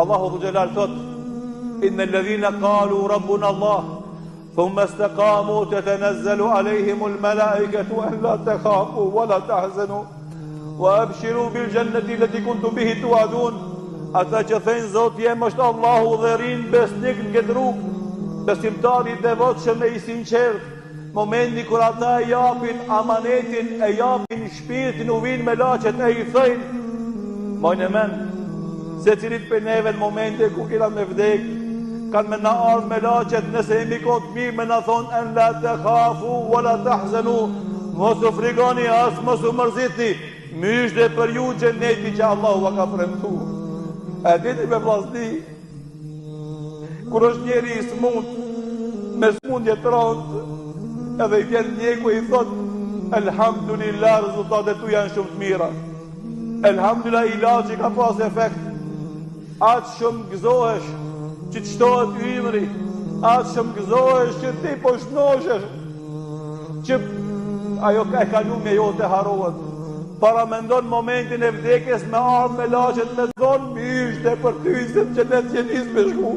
Allahu dhu gjelal thot: Inna alladhina qalu rabbuna Allah thumma istaqamu tatanazzalu alayhim almalaikatu an la takhafu wa la tahzanu wa abshiru bil jannati allati kuntum bihi tu'adun. Ata që thënë Zoti jem është Allahu dhe rinë besnik në këtë rrugë, besimtari i devotshëm e i sinqert, momenti kur ata e japin amanetin, e japin shpirtin, u vinë me laqet e i thëjnë, mojnë e men, se cilit për neve në momente ku kina me vdek, kanë me na ardhë me laqet, nëse jemi kotë mirë me na thonë, en la të khafu, wa la të hzenu, mos u frigoni as, mos u mërzitni, mysh dhe për ju gjenneti që Allahu va ka premtu. E diti me vlasni, kur është njeri i smund, me smundje të rëndë, edhe i vjen njeku i thot, elhamdulillah, rezultatet tu janë shumë të mira. Elhamdulillah, ilaçi ka pas efekt. Atë shumë gëzohesh që të shtohet ymri, atë shumë gëzohesh që ti po shnoshesh, që ajo ka e kalu me jo të harohet. Para mendon momentin e vdekjes me ardhë me laqet me zonë mysh dhe për ty se të qenet qenis me shku.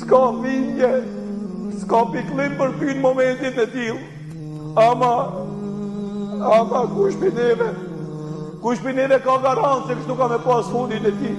S'ka vinje, s'ka piklim për ty në momentin e tilë. Ama kush për neve ka garantë se kështu ka me pas fundin e ti.